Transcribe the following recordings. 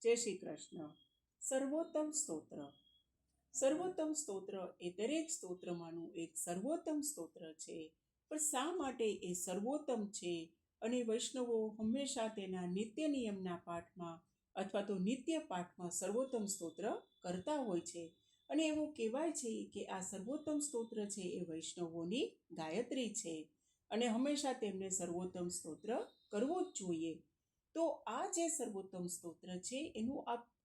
જય શ્રી કૃષ્ણ. સર્વોત્તમ સ્તોત્ર. સર્વોત્તમ સ્તોત્ર એ દરેક સ્તોત્રમાંનું એક સર્વોત્તમ સ્તોત્ર છે. પણ શા માટે એ સર્વોત્તમ છે અને વૈષ્ણવો હંમેશા તેના નિત્ય નિયમના પાઠમાં અથવા તો નિત્ય પાઠમાં સર્વોત્તમ સ્તોત્ર કરતા હોય છે? અને એવું કહેવાય છે કે આ સર્વોત્તમ સ્તોત્ર છે એ વૈષ્ણવોની ગાયત્રી છે અને હંમેશા તેમને સર્વોત્તમ સ્તોત્ર કરવો જ જોઈએ. તો આ જે સર્વોત્તમ સ્તોત્ર છે એનું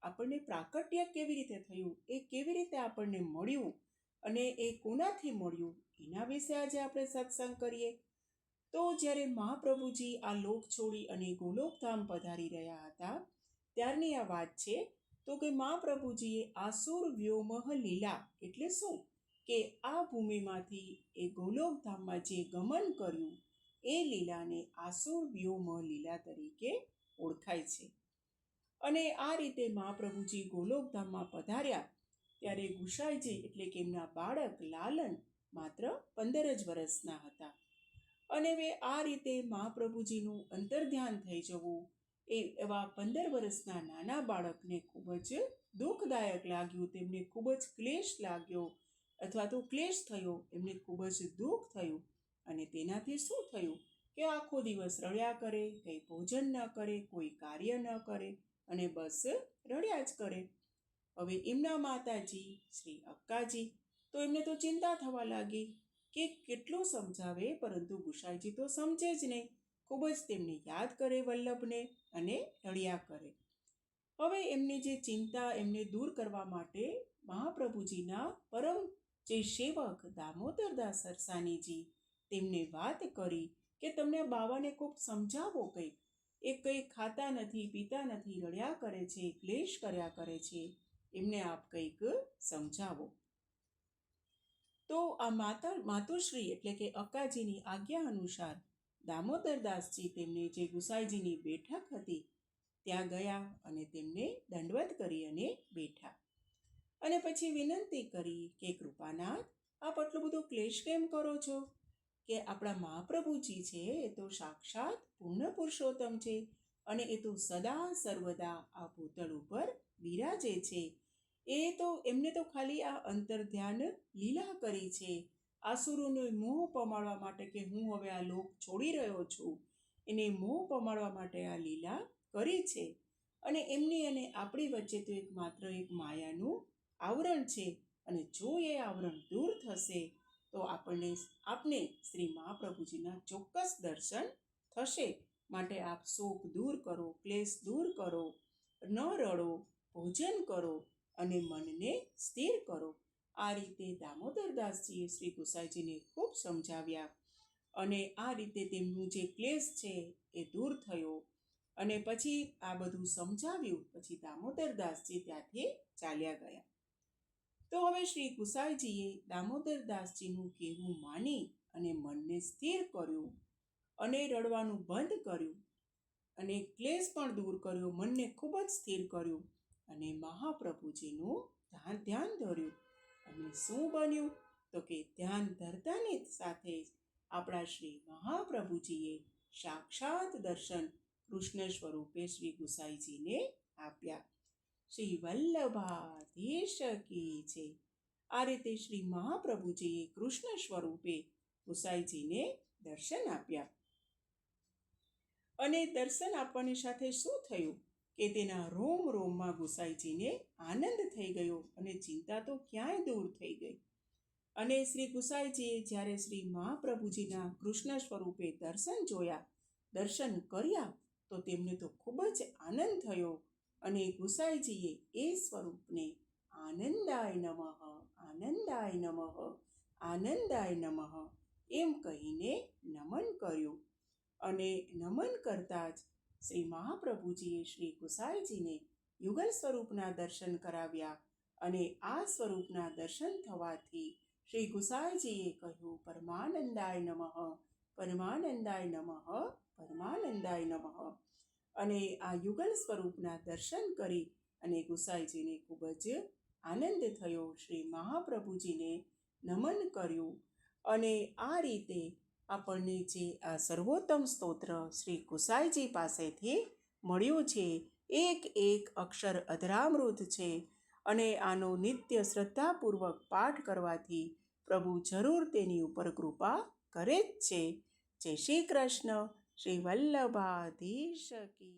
આપણને પ્રાકટ્ય કેવી રીતે થયું, એ કેવી રીતે આપણને મળ્યું અને એ કોનાથી મળ્યું, એના વિશે આજે આપણે સત્સંગ કરીએ. તો જ્યારે મહાપ્રભુજી આ લોક છોડી અને ગોલોકધામ પધારી રહ્યા હતા ત્યારની આ વાત છે. તો કે મહાપ્રભુજીએ આસુર વ્યોમહ લીલા એટલે શું કે આ ભૂમિમાંથી એ ગોલોકધામમાં જે ગમન કર્યું એ લીલાને આસુર વ્યોમ લીલા તરીકે ઓળખાય છે. અને આ રીતે મહાપ્રભુજી ગોલોકધામમાં પધાર્યા ત્યારે ગુસાઈજી એટલે કે એમના બાળક લાલન માત્ર 15 જ વર્ષના હતા. અને હવે આ રીતે મહાપ્રભુજીનું અંતર્ધ્યાન થઈ જવું એ એવા 15 વર્ષના નાના બાળકને ખૂબ જ દુઃખદાયક લાગ્યું. તેમને ખૂબ જ ક્લેશ લાગ્યો અથવા તો ક્લેશ થયો, એમને ખૂબ જ દુઃખ થયું. અને તેનાથી શું થયું કે આખો દિવસ રડ્યા કરે, કંઈ ભોજન ન કરે, કોઈ કાર્ય ન કરે અને બસ રડ્યા જ કરે. હવે એમના માતાજી શ્રી અક્કાજી તો એમને તો ચિંતા થવા લાગી કે કેટલું સમજાવે પરંતુ ગુસાઈજી તો સમજે જ નહીં. ખૂબ જ તેમને યાદ કરે વલ્લભને અને રડ્યા કરે. હવે એમની જે ચિંતા એમને દૂર કરવા માટે મહાપ્રભુજીના પરમ જે સેવક દામોદરદાસ સરસાનીજી તેમને વાત કરી કે તમને બાવાને ખૂબ સમજાવો, કંઈક એ કંઈ ખાતા નથી, પીતા નથી, રડ્યા કરે છે, ક્લેશ કર્યા કરે છે, એમને આપ કંઈક સમજાવો. તો આ માતુશ્રી એટલે કે અક્કાજીની આજ્ઞા અનુસાર દામોદરદાસજી તેમને જે ગુસાઈજીની બેઠક હતી ત્યાં ગયા અને તેમને દંડવત કરી અને બેઠા. અને પછી વિનંતી કરી કે કૃપાનાથ, આપ આટલું બધું ક્લેશ કેમ કરો છો? કે આપણા મહાપ્રભુજી છે એ તો સાક્ષાત પૂર્ણ પુરુષોત્તમ છે અને એ તો સદા સર્વદા આ ભૂતળ ઉપર બિરાજે છે. એ તો એમને તો ખાલી આ અંતર્ધ્યાન લીલા કરી છે, આસુરોનો મોહ પમાડવા માટે કે હું હવે આ લોક છોડી રહ્યો છું, એને મોહ પમાડવા માટે આ લીલા કરી છે. અને એમની અને આપણી વચ્ચે તો માત્ર એક માયાનું આવરણ છે અને જો એ આવરણ દૂર થશે તો આપને શ્રી મહાપ્રભુજીના ચોક્કસ દર્શન થશે. માટે આપ શોક દૂર કરો, ક્લેશ દૂર કરો, ન રડો, ભોજન કરો અને મનને સ્થિર કરો. આ રીતે દામોદરદાસજીએ શ્રી ગુસાઈજીને ખૂબ સમજાવ્યા અને આ રીતે તેમનું જે ક્લેશ છે એ દૂર થયો. અને પછી આ બધું સમજાવ્યું પછી દામોદરદાસજી ત્યાંથી ચાલ્યા ગયા. તો હવે શ્રી ગુસાઈજીએ દામોદરદાસજીનું કહેવું માની અને મનને સ્થિર કર્યું અને રડવાનું બંધ કર્યું અને ક્લેશ પણ દૂર કર્યો, મનને ખૂબ જ સ્થિર કર્યું અને મહાપ્રભુજીનું ધ્યાન ધર્યું. અને શું બન્યું તો કે ધ્યાન ધરતાની સાથે જ આપણા શ્રી મહાપ્રભુજીએ સાક્ષાત દર્શન કૃષ્ણ સ્વરૂપે શ્રી ગુસાઈજીને આપ્યા. શ્રી વલ્લભાધીશ કી છે. આ રીતે શ્રી મહાપ્રભુજીએ કૃષ્ણ સ્વરૂપે ગુસાઈજીને દર્શન આપ્યા. અને દર્શન આપવાની સાથે શું થયું કે તેના રોમ રોમમાં ગુસાઈજીને આનંદ થઈ ગયો અને ચિંતા તો ક્યાંય દૂર થઈ ગઈ. અને શ્રી ગુસાઈજીએ જ્યારે શ્રી મહાપ્રભુજીના કૃષ્ણ સ્વરૂપે દર્શન જોયા, દર્શન કર્યા તો તેમને તો ખૂબ જ આનંદ થયો અને ગુસાઈજીએ એ સ્વરૂપને આનંદાય નમઃ, આનંદાય નમઃ, આનંદાય નમઃ એમ કહીને નમન કર્યું. અને નમન કરતાં જ શ્રી મહાપ્રભુજીએ શ્રી ગુસાઈજીને યુગલ સ્વરૂપના દર્શન કરાવ્યા. અને આ સ્વરૂપના દર્શન થવાથી શ્રી ગુસાઈજીએ કહ્યું પરમાનંદાય નમઃ, પરમાનંદાય નમઃ, પરમાનંદાય નમઃ. અને આ યુગલ સ્વરૂપના દર્શન કરી અને ગુસાઈજીને ખૂબ જ આનંદ થયો. શ્રી મહાપ્રભુજીને નમન કર્યું અને આ રીતે આપણને જે આ સર્વોત્તમ સ્તોત્ર શ્રી ગુસાઈજી પાસેથી મળ્યું છે એક એક અક્ષર અધરામૃત છે અને આનો નિત્ય શ્રદ્ધાપૂર્વક પાઠ કરવાથી પ્રભુ જરૂર તેની ઉપર કૃપા કરે જ છે. જય શ્રી કૃષ્ણ. શ્રી વલ્લભાધીશ કી